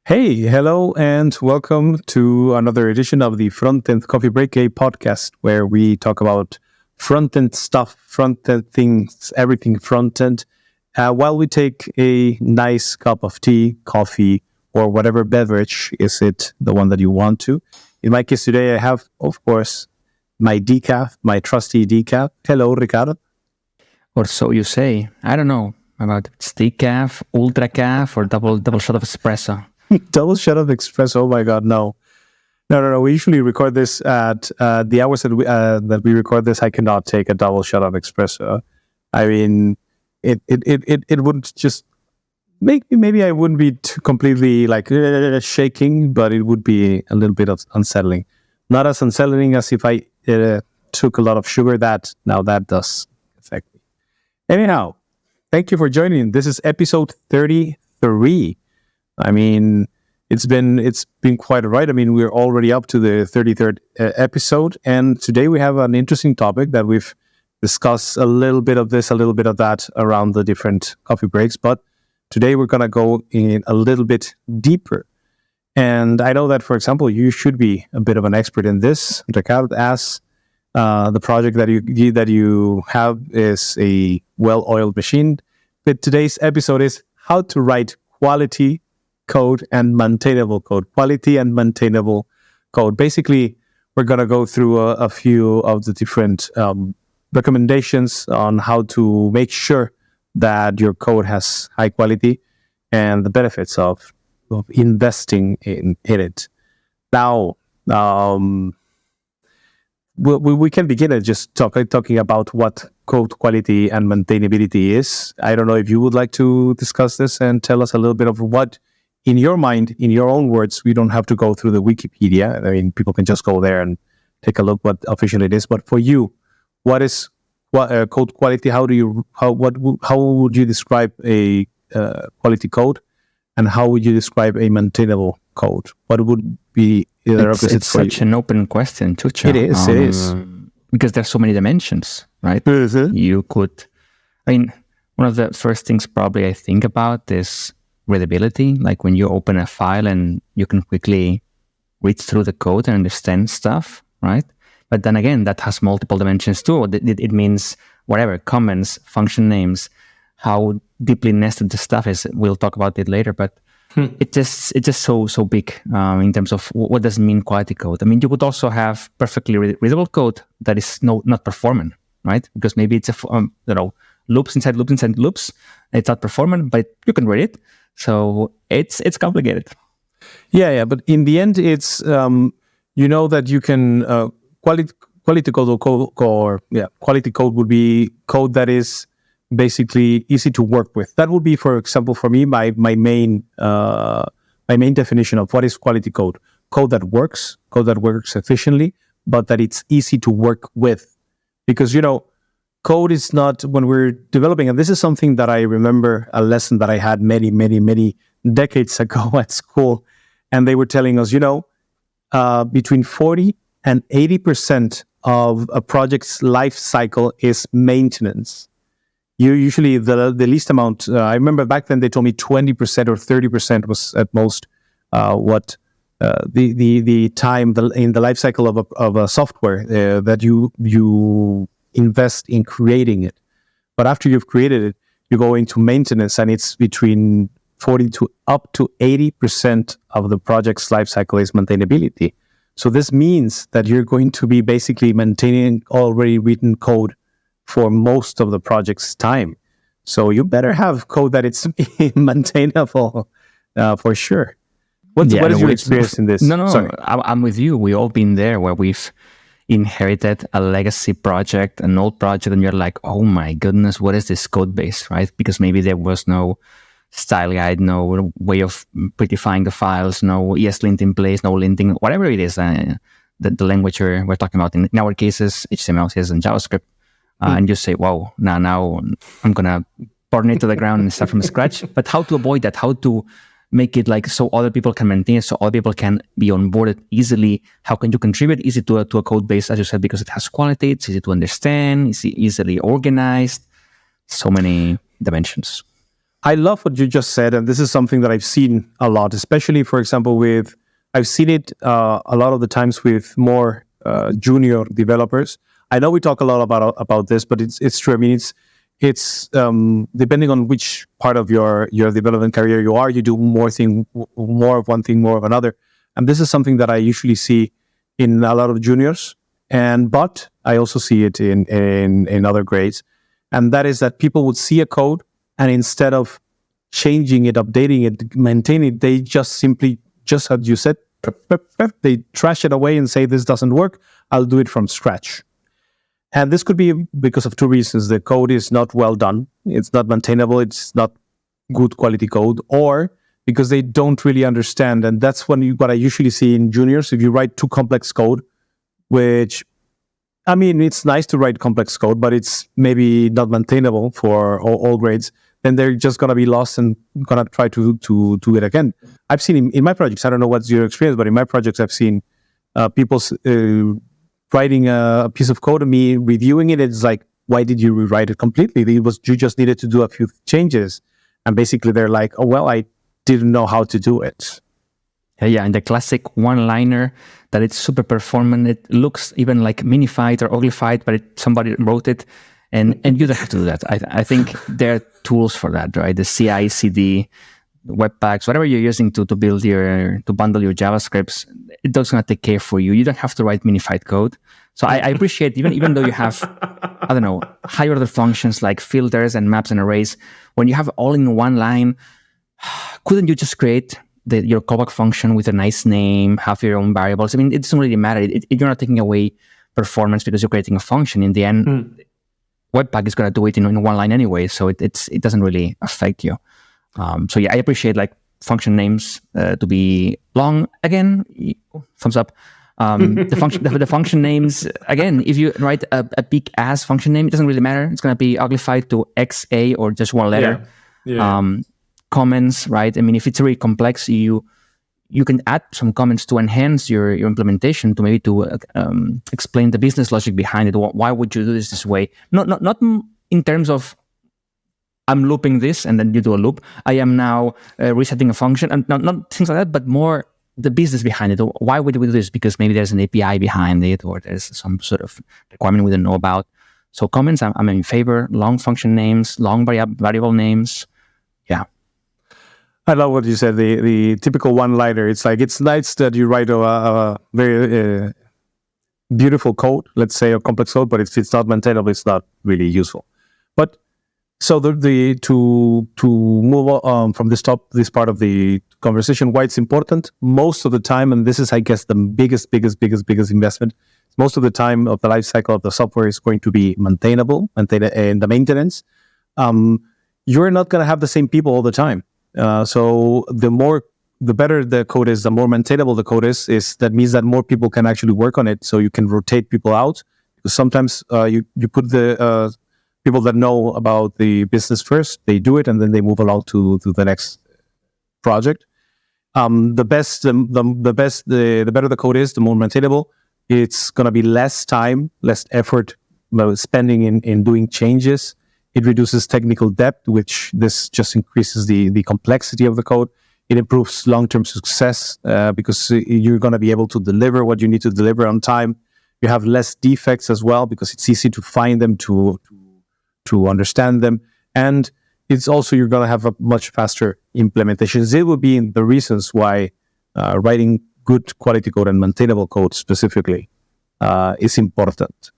Hey, hello, and welcome to another edition of the Frontend Coffee Break, a podcast where we talk about front-end stuff, front-end things, everything front-end, while we take a nice cup of tea, coffee, or whatever beverage is it, the one that you want to. In my case today, I have, of course, my decaf, my trusty decaf. Hello, Ricardo. Or so you say. I don't know about it's decaf, ultra caf, or double shot of espresso. Double shot of espresso. Oh my God, no. No. We usually record this at the hours that we record this. I cannot take a double shot of espresso. I mean, it wouldn't just maybe I wouldn't be too completely like shaking, but it would be a little bit of unsettling. Not as unsettling as if I took a lot of sugar. That does affect me. Anyhow, thank you for joining. This is episode 33. I mean, it's been quite a ride. I mean, we're already up to the 33rd episode, and today we have an interesting topic that we've discussed a little bit of this, a little bit of that around the different coffee breaks. But today we're going to go in a little bit deeper. And I know that, for example, you should be a bit of an expert in this, Ricardo, as the project that you have is a well-oiled machine. But today's episode is how to write quality code and maintainable code, quality and maintainable code. Basically, we're going to go through a few of the different recommendations on how to make sure that your code has high quality and the benefits of investing in it. Now, we can begin at just talking about what code quality and maintainability is. I don't know if you would like to discuss this and tell us a little bit of what, in your mind, in your own words. We don't have to go through the Wikipedia. I mean, people can just go there and take a look what officially it is. But for you, what is code quality? How would you describe a quality code, and how would you describe a maintainable code? What would be the opposite It's for you? such an open question, Chucho. It is. Because there's so many dimensions, right? Mm-hmm. You could, one of the first things probably I think about is readability. Like when you open a file and you can quickly read through the code and understand stuff, right? But then again, that has multiple dimensions too. It means whatever, comments, function names, how deeply nested the stuff is. We'll talk about it later, but it's just so big in terms of what does it mean quality code. I mean, you could also have perfectly readable code that is not performant, right? Because maybe it's loops inside loops. It's not performant, but you can read it. So it's complicated. Yeah. But in the end, it's that you can quality code would be code that is basically easy to work with. That would be, for example, for me, my main definition of what is quality code. Code that works efficiently, but that it's easy to work with. Because, code is not, when we're developing, and this is something that I remember, a lesson that I had many decades ago at school, and they were telling us, between 40 and 80% of a project's life cycle is maintenance. You usually, the least amount, I remember back then they told me 20% or 30% was at most what the time in the life cycle of a software that you invest in creating it. But after you've created it, you go into maintenance, and it's between 40 to up to 80% of the project's life cycle is maintainability. So this means that you're going to be basically maintaining already written code for most of the project's time. So you better have code that it's maintainable for sure. What is your experience in this? No, sorry. I'm with you. We've all been there where we've inherited a legacy project, an old project, and you're like, oh my goodness, what is this code base, right? Because maybe there was no style guide, no way of prettifying the files, no ESLint in place, no linting, whatever it is, the language we're talking about. In our cases, HTML, CSS, and JavaScript. And you say, wow, now I'm going to burn it to the ground and start from scratch. But how to avoid that? How to make it like so other people can maintain it, so other people can be onboarded easily? How can you contribute easy to a code base, as you said, because it has quality, it's easy to understand, it's easily organized, so many dimensions. I love what you just said, and this is something that I've seen a lot, especially, for example, I've seen it a lot of the times with more junior developers. I know we talk a lot about this, but it's true. I mean, it's depending on which part of your development career you are, you do more of one thing, more of another, and this is something that I usually see in a lot of juniors, but I also see it in other grades, and that is that people would see a code, and instead of changing it, updating it, maintaining it, they just as you said, they trash it away and say, this doesn't work, I'll do it from scratch. And this could be because of two reasons. The code is not well done, it's not maintainable, it's not good quality code, or because they don't really understand. And that's what I usually see in juniors. If you write too complex code, which, I mean, it's nice to write complex code, but it's maybe not maintainable for all grades, then they're just going to be lost and going to try to do it again. I've seen in my projects, I don't know what's your experience, but in my projects, I've seen people writing a piece of code and me reviewing it. It's like, why did you rewrite it completely? You just needed to do a few changes. And basically they're like, oh, well, I didn't know how to do it. Yeah, and the classic one-liner that it's super performant. It looks even like minified or uglified, but somebody wrote it, and you don't have to do that. I think there are tools for that, right? The CI/CD, Webpacks, whatever you're using to bundle your JavaScripts, it's going to take care for you. You don't have to write minified code. So I appreciate even though you have, I don't know, higher order functions like filters and maps and arrays, when you have all in one line, couldn't you just create your callback function with a nice name, have your own variables? I mean, it doesn't really matter. You're not taking away performance because you're creating a function. In the end, Webpack is going to do it in one line anyway, so it doesn't really affect you. So yeah, I appreciate like function names to be long. Again, thumbs up. The function names, again, if you write a big ass function name, it doesn't really matter. It's going to be uglified to XA or just one letter. Yeah. Comments, right? I mean, if it's really complex, you can add some comments to enhance your implementation, to maybe to explain the business logic behind it. Why would you do this way? Not in terms of I'm looping this and then you do a loop. I am now resetting a function, and not things like that, but more the business behind it. Why would we do this? Because maybe there's an API behind it, or there's some sort of requirement we don't know about. So comments, I'm in favor. Long function names, long variable names. Yeah. I love what you said, the typical one-liner. It's like, it's nice that you write a very beautiful code, let's say, or complex code, but if it's not maintainable, it's not really useful. But so to move on from this part of the conversation, why it's important, most of the time, and this is, I guess, the biggest investment, most of the time of the life cycle of the software is going to be maintainable, and the maintenance. You're not going to have the same people all the time. So the better the code is, the more maintainable the code is that means that more people can actually work on it. So you can rotate people out, because sometimes you put the people that know about the business first, they do it, and then they move along to the next project. The better the code is, the more maintainable. It's going to be less time, less effort spending in doing changes. It reduces technical debt, which this just increases the complexity of the code. It improves long-term success because you're going to be able to deliver what you need to deliver on time. You have less defects as well because it's easy to find them, to understand them. And it's also, you're going to have a much faster implementation. It will be the reasons why writing good quality code and maintainable code specifically is important.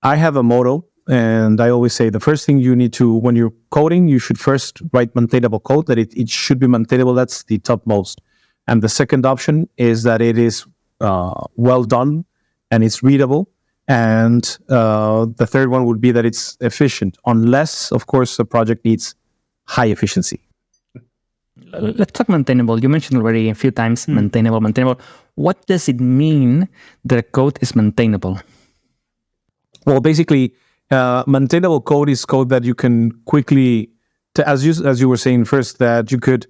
I have a motto, and I always say the first thing you need to, when you're coding, you should first write maintainable code, that it should be maintainable. That's the topmost. And the second option is that it is well done and it's readable. And the third one would be that it's efficient, unless, of course, the project needs high efficiency. Let's talk maintainable. You mentioned already a few times maintainable. What does it mean that a code is maintainable? Well, basically, maintainable code is code that you can quickly, as you were saying first, that you could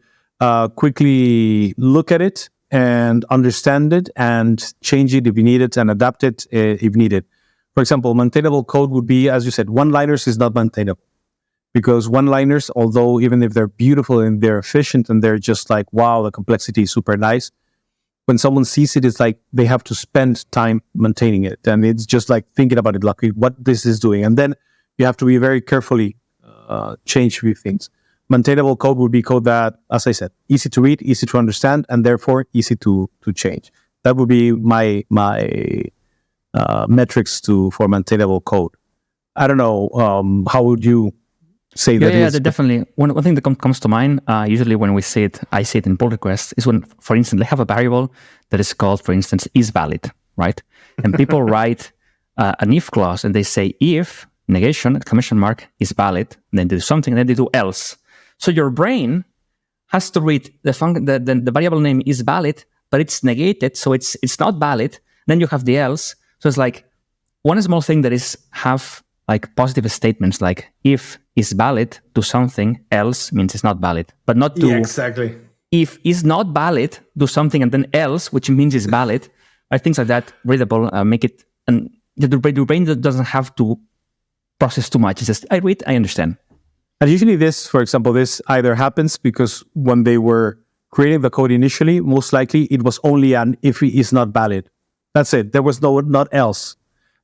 quickly look at it and understand it and change it if you need it and adapt it if needed. For example, maintainable code would be, as you said, one-liners is not maintainable because one-liners, although even if they're beautiful and they're efficient and they're just like, wow, the complexity is super nice, when someone sees it, it's like they have to spend time maintaining it. And it's just like thinking about it, like what this is doing. And then you have to be very carefully change a few things. Maintainable code would be code that, as I said, easy to read, easy to understand, and therefore easy to change. That would be my metrics for maintainable code. I don't know. How would you say that? Yeah, definitely. One thing that comes to mind, usually when I see it in pull requests, is when, for instance, they have a variable that is called, for instance, is valid, right? And people write an if clause and they say if negation, exclamation mark, is valid, and then they do something, and then they do else. So your brain has to read the variable name is valid, but it's negated, so it's not valid. Then you have the else. So it's like one small thing that is have like positive statements like if is valid do something, else means it's not valid. But not do exactly. If is not valid, do something, and then else, which means is valid. Things like that, readable, make it, and the brain doesn't have to process too much. It's just, I read, I understand. And usually this, for example, this either happens because when they were creating the code initially, most likely it was only an if it is not valid. That's it. There was not else.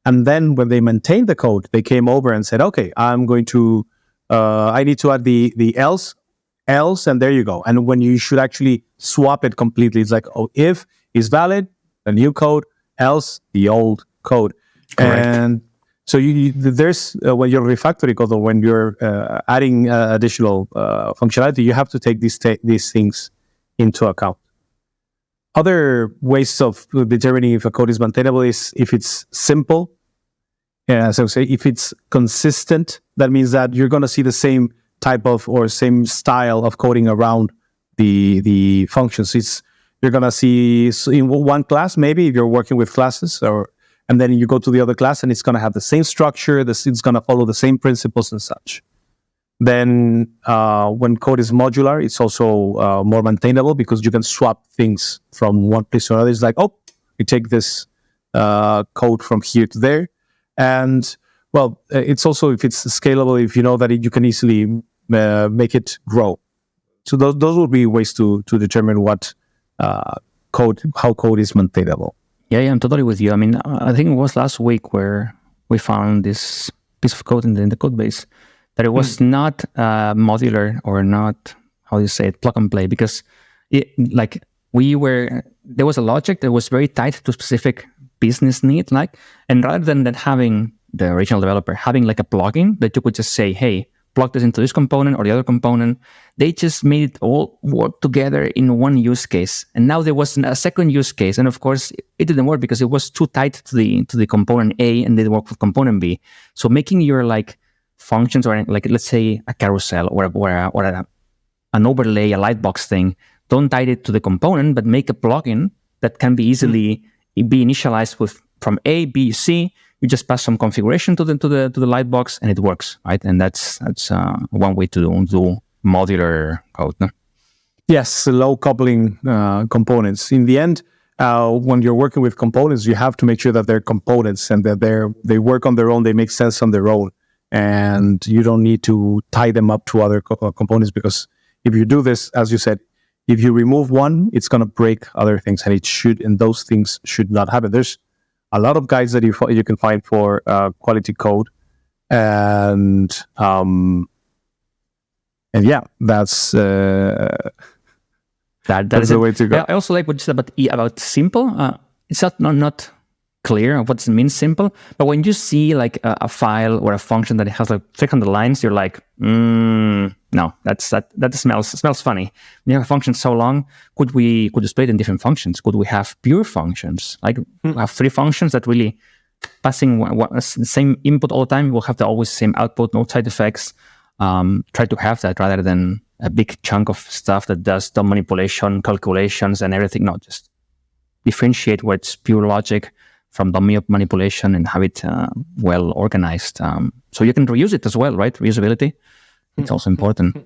And then when they maintained the code, they came over and said, okay, I'm going to, I need to add the else, and there you go. And when you should actually swap it completely, it's like, oh, if is valid, the new code, else, the old code. Correct. And so there's when you're refactoring code, or when you're adding additional functionality, you have to take these things into account. Other ways of determining if a code is maintainable is if it's simple. So say if it's consistent, that means that you're going to see the same type of or same style of coding around the functions. You're going to see in one class, maybe if you're working with classes, and then you go to the other class and it's going to have the same structure, it's going to follow the same principles and such. Then when code is modular, it's also more maintainable because you can swap things from one place to another. It's like, oh, you take this code from here to there. And well, it's also, if it's scalable, if you know that you can easily make it grow. So those would be ways to determine how code is maintainable. Yeah, I'm totally with you. I mean, I think it was last week where we found this piece of code in the code base that it was not modular or not, how do you say it, plug and play, because there was a logic that was very tied to specific business need, and rather than having the original developer having like a plugin that you could just say, hey, plug this into this component or the other component, they just made it all work together in one use case. And now there was a second use case, and of course it didn't work because it was too tied to the component A, and didn't work with component B. So making your functions, or let's say a carousel or an overlay, a lightbox thing, don't tie it to the component, but make a plugin that can be easily be initialized from A, B, C. You just pass some configuration to the lightbox, and it works, right? And that's one way to do modular code. No? Yes, low coupling components. In the end, when you're working with components, you have to make sure that they're components and that they work on their own, they make sense on their own, and you don't need to tie them up to other components, because if you do this, as you said, if you remove one, it's going to break other things, and those things should not happen. There's a lot of guides that you can find for quality code, and yeah, that's that that's is the way to go. I also like what you said about simple. It's not clear what it means simple, but when you see a file or a function that has 300 lines, you're like, no, that smells funny. When you have a function so long, could you split it in different functions? Could we have pure functions? We have 3 functions that really passing the same input all the time. We'll have always the same output, no side effects. Try to have that rather than a big chunk of stuff that does the manipulation, calculations, and everything. No, just differentiate what's pure logic from dummy manipulation and have it well organized. So you can reuse it as well, right? Reusability. It's also important.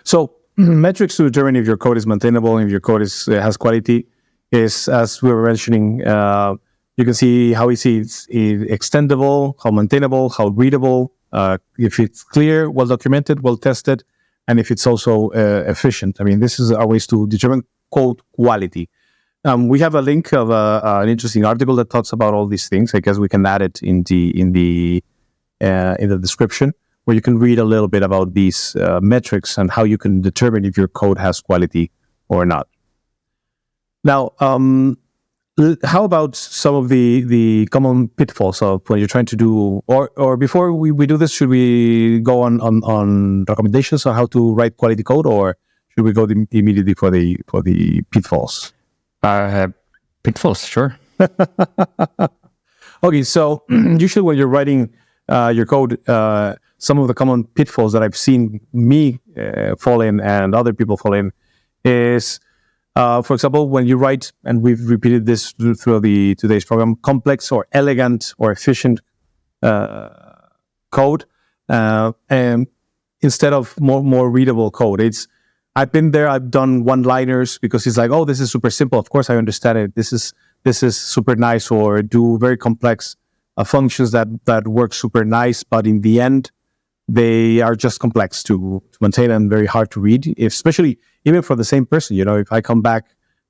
So metrics to determine if your code is maintainable, if your code has quality, is, as we were mentioning, you can see how easy it's extendable, how maintainable, how readable, if it's clear, well documented, well tested, and if it's also efficient. I mean, this is our ways to determine code quality. We have a link of an interesting article that talks about all these things. I guess we can add it in the description, where you can read a little bit about these metrics and how you can determine if your code has quality or not. Now, how about some of the common pitfalls of when you're trying to do, or before we do this, should we go on recommendations on how to write quality code, or should we go immediately for the pitfalls? Pitfalls, sure. Okay, so usually when you're writing your code, some of the common pitfalls that I've seen me fall in and other people fall in is, for example, when you write, and we've repeated this through today's program, complex or elegant or efficient code, and instead of more readable code. I've been there. I've done one-liners because it's like, oh, this is super simple. Of course, I understand it. This is super nice, or do very complex functions that work super nice, but in the end, they are just complex to maintain and very hard to read, especially even for the same person. You know, if I come back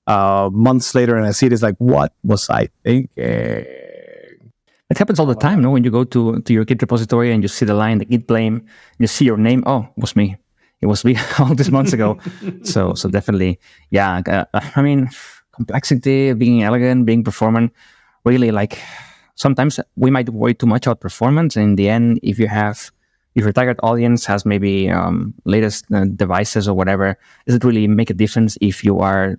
months later and I see it, it's like, what was I thinking? It happens all the time, no? When you go to your Git repository and you see the line, the Git blame, you see your name. Oh, it was me all these months ago. So definitely, yeah. I mean, complexity, being elegant, being performant, really, like, sometimes we might worry too much about performance. And in the end, if your target audience has maybe latest devices or whatever, does it really make a difference if you are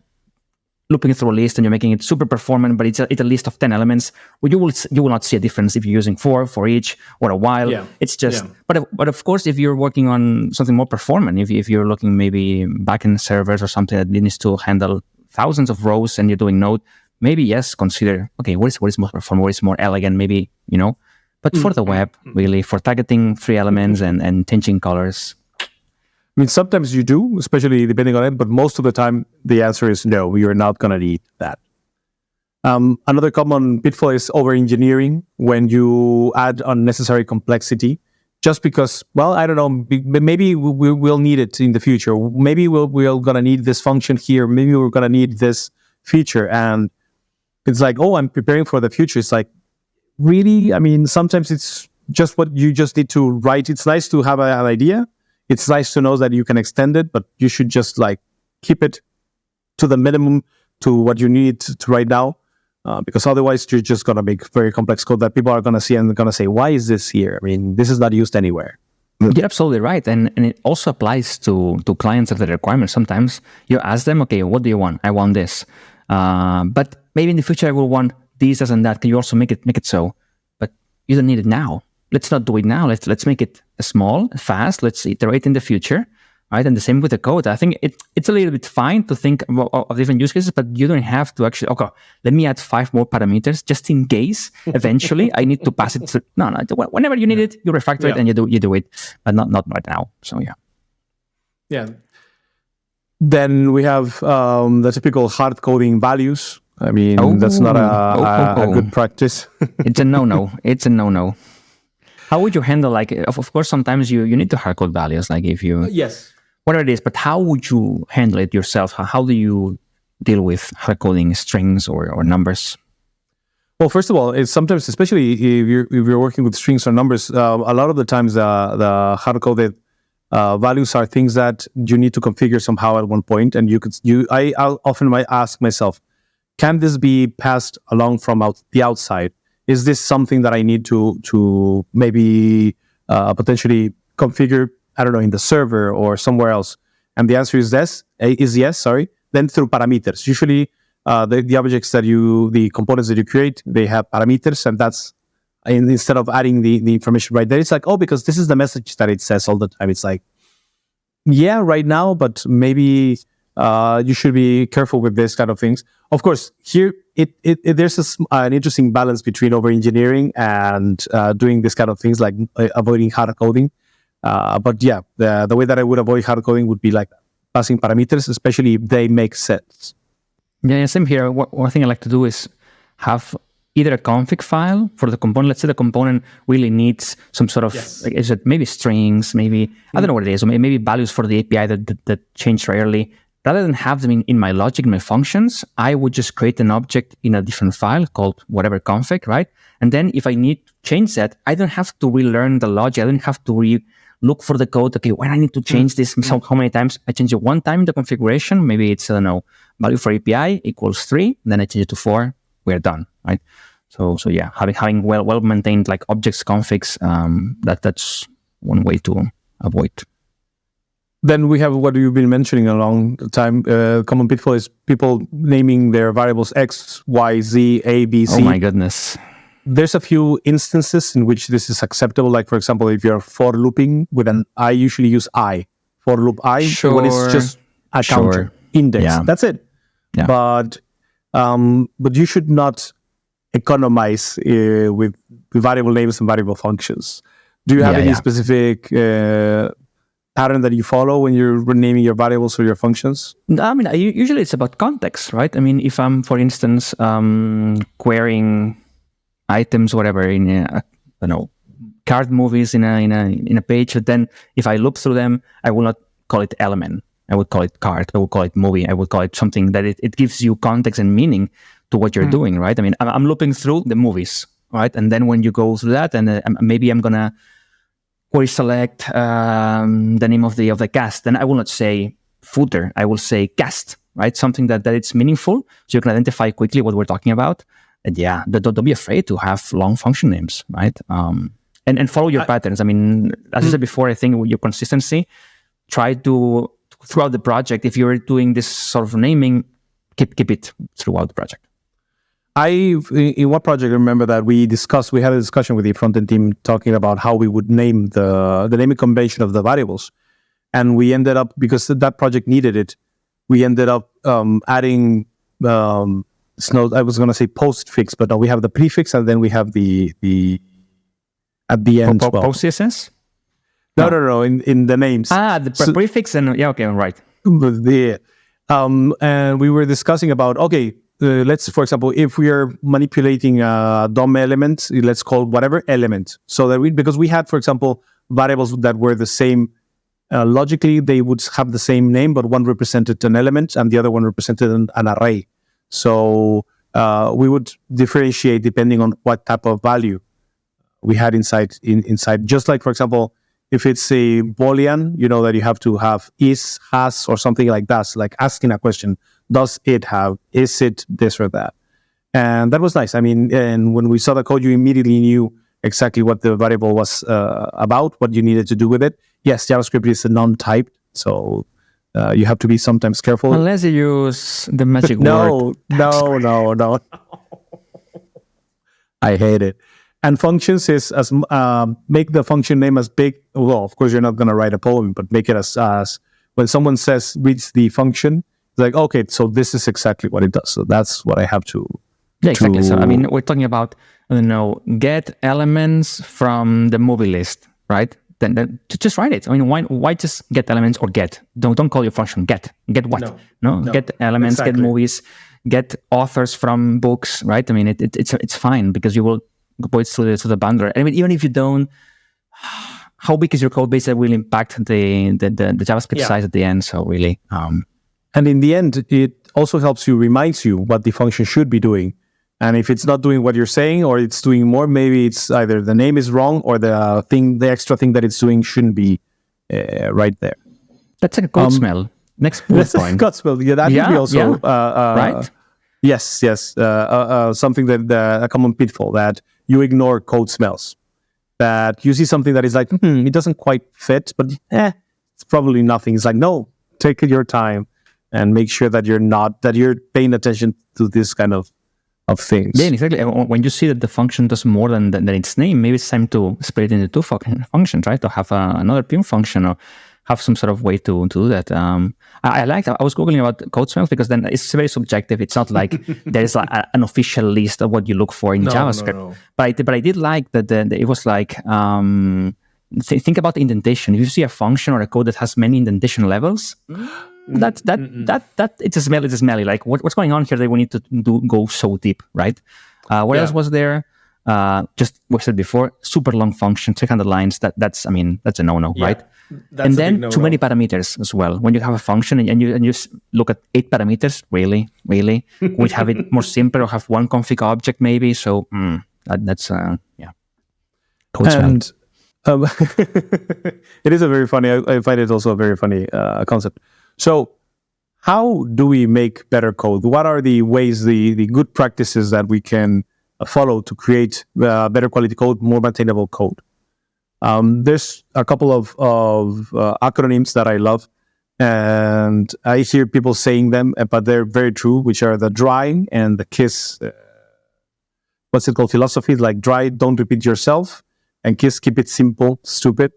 looping through a list and you're making it super performant, but it's a list of 10 elements, well, you will not see a difference if you're using 4 for each or a while. Yeah. It's just, yeah. But of course, if you're working on something more performant, if you're looking maybe backend servers or something that needs to handle thousands of rows and you're doing Node, maybe yes, consider, okay, what is more performant, what is more elegant, maybe, you know. But for the web, really, for targeting 3 elements and changing colors. I mean, sometimes you do, especially depending on it, but most of the time, the answer is no, you're not going to need that. Another common pitfall is over-engineering, when you add unnecessary complexity, just because, well, I don't know, maybe we'll need it in the future. Maybe we're going to need this function here. Maybe we're going to need this feature. And it's like, oh, I'm preparing for the future. It's like, really? I mean, sometimes it's just what you just need to write. It's nice to have an idea. It's nice to know that you can extend it, but you should just like keep it to the minimum, to what you need to right now, because otherwise you're just going to make very complex code that people are going to see and they're going to say, why is this here? I mean, this is not used anywhere. You're absolutely right. And it also applies to clients of the requirements. Sometimes you ask them, okay, what do you want? I want this. But maybe in the future I will want this and that. Can you also make it so? But you don't need it now. Let's not do it now. Let's make it small, fast. Let's iterate in the future, right? And the same with the code. I think it's a little bit fine to think of different use cases, but you don't have to actually, okay, let me add 5 more parameters just in case eventually I need to pass it to, no. Whenever you need it, you refactor it and you do it, but not right now. So yeah. Yeah. Then we have the typical hard coding values. I mean, that's not a good practice. It's a no-no. It's a no-no. How would you handle, like, of course, sometimes you need to hard code values, like if you, yes, whatever it is, but how would you handle it yourself? How do you deal with hard coding strings or numbers? Well, first of all, it's sometimes, especially if you're working with strings or numbers, a lot of the times the hard coded values are things that you need to configure somehow at one point, and I often might ask myself, can this be passed along from the outside? Is this something that I need to maybe potentially configure, I don't know, in the server or somewhere else? And the answer is yes. Sorry. Then through parameters. Usually, the objects the components that you create, they have parameters, and that's instead of adding the information right there. It's like, oh, because this is the message that it says all the time. It's like, yeah, right now, but maybe you should be careful with this kind of things. Of course, here there's an interesting balance between over-engineering and doing this kind of things, like avoiding hard coding. But yeah, the way that I would avoid hard coding would be like passing parameters, especially if they make sense. Yeah, same here. One thing I like to do is have either a config file for the component. Let's say the component really needs some sort of, like, is it maybe strings, maybe, I don't know what it is, or maybe values for the API that change rarely. Rather than have them in my logic, in my functions, I would just create an object in a different file called whatever config, right? And then if I need to change that, I don't have to relearn the logic. I don't have to look for the code. Okay, when I need to change this, how many times? I change it one time in the configuration. Maybe it's, I don't know, value for API equals 3. Then I change it to 4. We're done, right? So yeah, having well maintained like objects configs, that's one way to avoid. Then we have what you've been mentioning a long time. Common pitfall is people naming their variables X, Y, Z, A, B, C. Oh my goodness. There's a few instances in which this is acceptable. Like, for example, if you're for looping with an I usually use I. For loop I, when it's just a counter index. Yeah. That's it. Yeah. But you should not economize with variable names and variable functions. Do you have any specific pattern that you follow when you're renaming your variables or your functions? I mean, usually it's about context, right? I mean, if I'm, for instance, querying items, whatever, in I don't know, card movies in a page, then if I loop through them, I will not call it element. I would call it card. I would call it movie. I would call it something that it gives you context and meaning to what you're doing, right? I mean, I'm looping through the movies, right? And then when you go through that, and maybe I'm gonna query select the name of the cast, then I will not say footer. I will say cast, right? Something that it's meaningful, so you can identify quickly what we're talking about. And yeah, don't be afraid to have long function names, right? And follow your patterns. I mean, as I said before, I think with your consistency, try to throughout the project. If you're doing this sort of naming, keep it throughout the project. In one project, I remember that we had a discussion with the front-end team talking about how we would name the naming convention of the variables. And we ended up, because that project needed it, we ended up adding, I was going to say postfix, but no, we have the prefix and then we have the at the end. Post CSS? No, in the names. The prefix and, yeah, okay, right. And we were discussing about, okay, let's, for example, if we are manipulating a DOM element, let's call whatever element. So that because we had, for example, variables that were the same, logically, they would have the same name, but one represented an element and the other one represented an array. So we would differentiate depending on what type of value we had inside. Just like, for example, if it's a Boolean, you know that you have to have is, has, or something like that. So like asking a question, does it have, is it this or that? And that was nice. I mean, and when we saw the code, you immediately knew exactly what the variable was about, what you needed to do with it. Yes, JavaScript is a non-typed, so you have to be sometimes careful. Unless you use the magic word. No. I hate it. And functions is as make the function name as big. Well, of course, you're not going to write a poem, but make it as when someone reads the function, it's like, okay, so this is exactly what it does. So that's what I have to. Yeah, exactly. So I mean, we're talking about, I don't know, get elements from the movie list, right? Then just write it. I mean, why just get elements or get? Don't call your function get. Get what? No. Get elements, exactly. Get movies, get authors from books, right? I mean, it's fine because you will go through the bundler. I mean, even if you don't, how big is your code base that will impact the JavaScript size at the end? So really, and in the end, it also reminds you what the function should be doing. And if it's not doing what you're saying, or it's doing more, maybe it's either the name is wrong or the extra thing that it's doing shouldn't be right there. That's like a code smell. Next bullet point. That's a code smell. Yeah, that would be also right. Yes. Something that a common pitfall that you ignore code smells. That you see something that is like, it doesn't quite fit, but it's probably nothing. It's like, no, take your time and make sure that you're paying attention to this kind of things. Yeah, exactly. When you see that the function does more than its name, maybe it's time to split it into two functions, right? To have another pure function or have some sort of way to do that. I was Googling about code smells because then it's very subjective. It's not like there's an official list of what you look for in JavaScript. No. But I did like that it was like, think about the indentation. If you see a function or a code that has many indentation levels, that it's a smelly. Like what's going on here that we need to go so deep, right? What else was there? Just what I said before, super long function, 300 lines. That's a no-no, right? That's and a then big no-no. too many parameters as well. When you have a function and you look at 8 parameters, really, we have it more simple or have one config object maybe. So that's code And it is a very funny. I find it also a very funny concept. So, how do we make better code? What are the ways, the good practices that we can follow to create better quality code, more maintainable code? There's a couple of acronyms that I love, and I hear people saying them, but they're very true, which are the dry and the KISS. What's it called? Philosophy, like dry, don't repeat yourself, and KISS, keep it simple, stupid.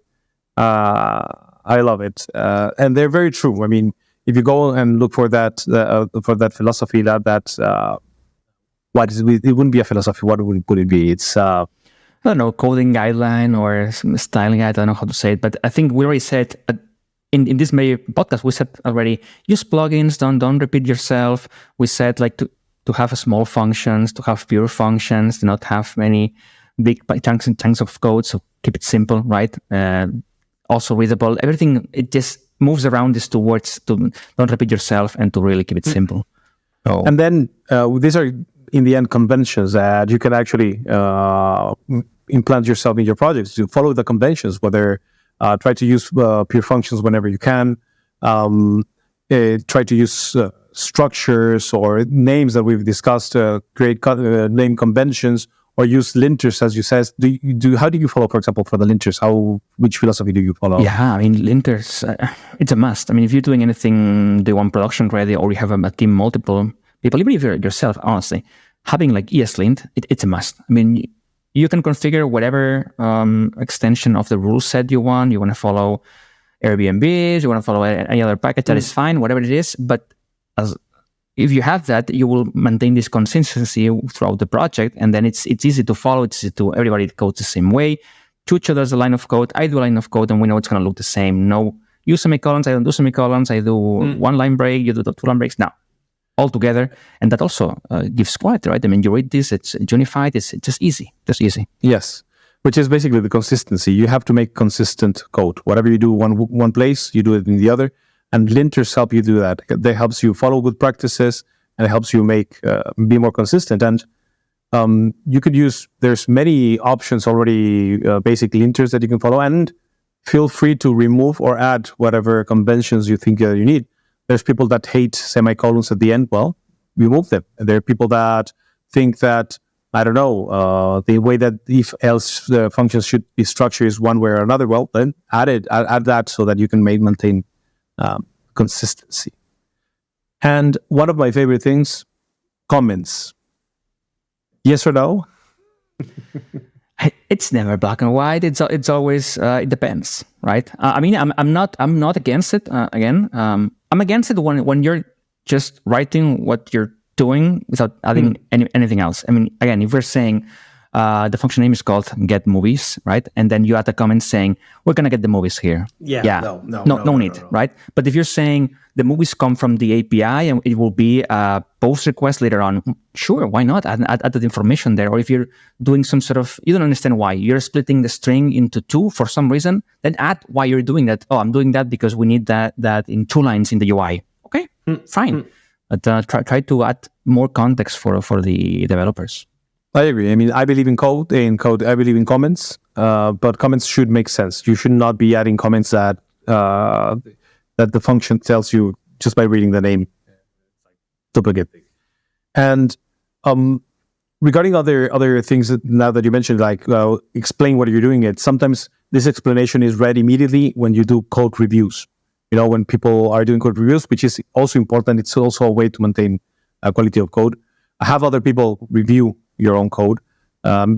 I love it, and they're very true. I mean, if you go and look for that philosophy, what is it? It wouldn't be a philosophy. What would it be? It's I don't know, coding guideline or some styling guide. I don't know how to say it, but I think we already said in this May podcast, we said already, use plugins, don't repeat yourself. We said like to have small functions, to have pure functions, to not have many big chunks and chunks of code. So keep it simple, right? Also readable. Everything, it just moves around this towards to don't repeat yourself and to really keep it simple. Oh. And then these are in the end conventions that you can actually implant yourself in your projects. To follow the conventions, whether try to use pure functions whenever you can, try to use structures or names that we've discussed, create name conventions, or use linters, as you said. How do you follow, for example, for the linters? Which philosophy do you follow? Yeah, I mean, linters, it's a must. I mean, if you're doing anything, do you want production ready, or you have a team, multiple people, even if you're yourself, honestly, having like ESLint, it's a must. I mean, you can configure whatever extension of the rule set you want. You want to follow Airbnbs, you want to follow any other package, that is fine, whatever it is. But if you have that, you will maintain this consistency throughout the project, and then it's easy to follow. It's easy to everybody codes the same way. Chucho does a line of code, I do a line of code, and we know it's going to look the same. No, use semicolons, I don't do semicolons. I do one line break, you do the 2 line breaks. Now, all together, and that also gives quality, right? I mean, you read this, it's unified, it's just easy, Yes, which is basically the consistency. You have to make consistent code. Whatever you do one place, you do it in the other. And linters help you do that. They helps you follow good practices, and it helps you be more consistent. And you could use, there's many options already, basic linters that you can follow, and feel free to remove or add whatever conventions you think you need. There's people that hate semicolons at the end. Well, remove them. And there are people that think that, I don't know, the way that if-else functions should be structured is one way or another. Well, then add that so that you can maintain consistency. And one of my favorite things, comments. Yes or no? It's never black and white. It's always it depends, right? I mean, I'm not against it. I'm against it when you're just writing what you're doing without adding anything else. I mean, again, if we're saying the function name is called get movies, right? And then you add a comment saying, we're going to get the movies here. Yeah. No need, right? But if you're saying the movies come from the API and it will be a post request later on, sure, why not? Add that information there. Or if you're doing some sort of, you don't understand why, you're splitting the string into 2 for some reason, then add why you're doing that. Oh, I'm doing that because we need that in 2 lines in the UI. Okay, fine. But try to add more context for the developers. I agree. I mean, I believe in code. I believe in comments, but comments should make sense. You should not be adding comments that the function tells you just by reading the name. Duplicate. And regarding other things now that you mentioned, like explain what you're doing, sometimes this explanation is read immediately when you do code reviews. You know, when people are doing code reviews, which is also important. It's also a way to maintain quality of code. Have other people review your own code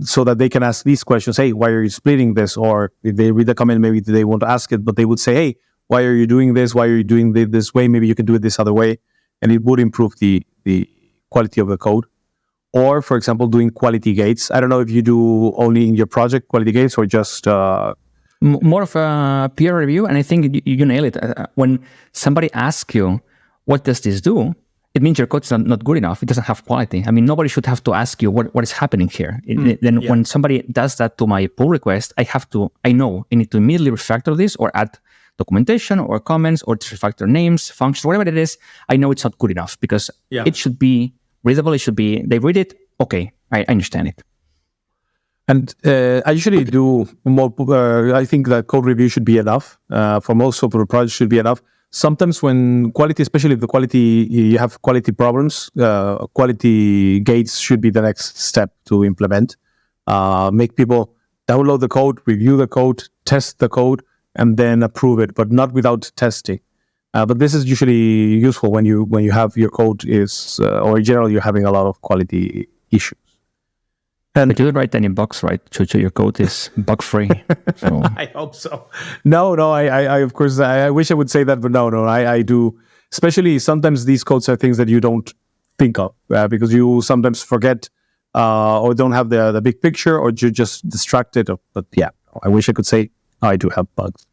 so that they can ask these questions. Hey, why are you splitting this? Or if they read the comment, maybe they won't ask it, but they would say, hey, why are you doing this? Why are you doing this way? Maybe you can do it this other way. And it would improve the quality of the code. Or, for example, doing quality gates. I don't know if you do only in your project quality gates or just... more of a peer review. And I think you nail it. When somebody asks you, what does this do? it means your code is not good enough. It doesn't have quality. I mean, nobody should have to ask you what is happening here. When somebody does that to my pull request, I know I need to immediately refactor this or add documentation or comments or refactor names, functions, whatever it is. I know it's not good enough because it should be readable. It should be, they read it. Okay, I understand it. And I usually do more, I think that code review should be enough. For most software projects should be enough. Sometimes when quality, especially if the quality, you have quality problems, quality gates should be the next step to implement. Make people download the code, review the code, test the code, and then approve it, but not without testing. But this is usually useful when you have your code is, or in general, you're having a lot of quality issues. And but you don't write any bugs, right? Chucho, your code is bug free. So. I hope so. No, I of course, I wish I would say that, but no, I do. Especially sometimes these codes are things that you don't think of because you sometimes forget or don't have the big picture, or you're just distracted. But yeah, I wish I could say I do have bugs.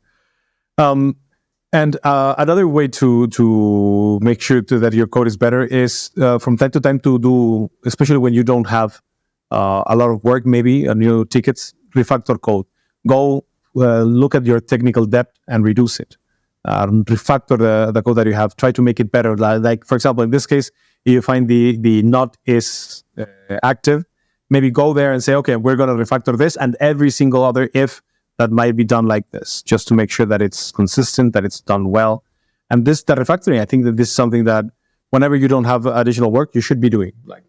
And another way to make sure that your code is better is from time to time to do, especially when you don't have a lot of work, maybe new tickets, refactor code. Go look at your technical debt and reduce it. Refactor the code that you have. Try to make it better. Like for example, in this case, if you find the not is active, maybe go there and say, okay, we're going to refactor this and every single other if that might be done like this, just to make sure that it's consistent, that it's done well. And the refactoring, I think that this is something that whenever you don't have additional work, you should be doing. Like,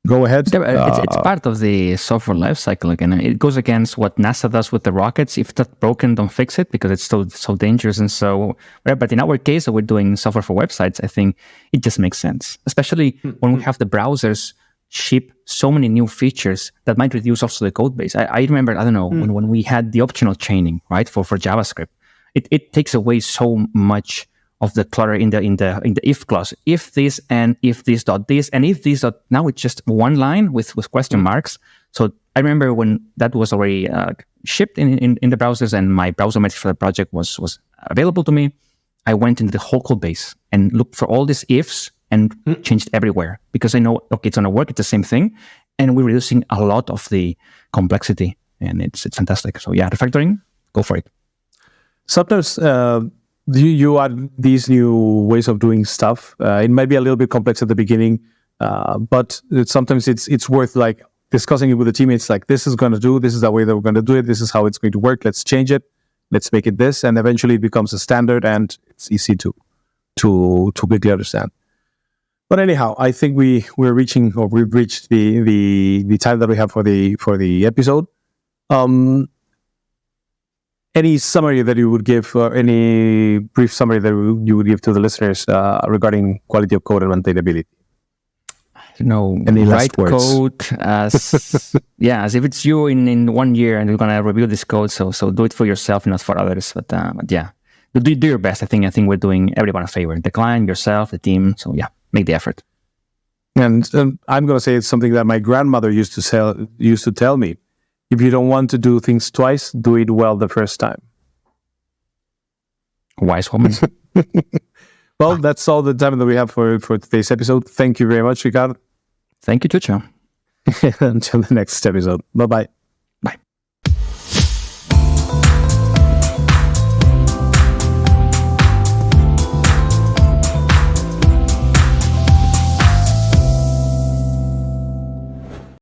go ahead. It's part of the software lifecycle again. It goes against what NASA does with the rockets. If that's broken, don't fix it because it's so dangerous and so. But in our case, we're doing software for websites. I think it just makes sense, especially when we have the browsers ship so many new features that might reduce also the code base. I remember, I don't know, when we had the optional chaining, right, for JavaScript, it takes away so much of the clutter in the if clause. If this and if this dot this and if this dot, now it's just one line with question marks. So I remember when that was already shipped in the browsers and my browser metric for the project was available to me. I went into the whole code base and looked for all these ifs and changed everywhere because I know, okay, it's going to work. It's the same thing. And we're reducing a lot of the complexity and it's fantastic. So yeah, refactoring, go for it. Sometimes you add these new ways of doing stuff. It might be a little bit complex at the beginning, but sometimes it's worth like discussing it with the teammates. Like this is going to do, this is the way that we're going to do it. This is how it's going to work. Let's change it. Let's make it this. And eventually it becomes a standard and it's easy to quickly understand. But anyhow, I think we've reached the time that we have for the episode. Any summary that you would give, or any brief summary that you would give to the listeners regarding quality of code and maintainability? Any write code as as if it's you in 1 year and you're gonna review this code. So do it for yourself, not for others. But yeah, do your best. I think we're doing everyone a favor: the client, yourself, the team. So yeah, make the effort. And I'm gonna say it's something that my grandmother used to tell me. If you don't want to do things twice, do it well the first time. Wise woman. Well, that's all the time that we have for today's episode. Thank you very much, Ricardo. Thank you, Chucho. Until the next episode. Bye-bye.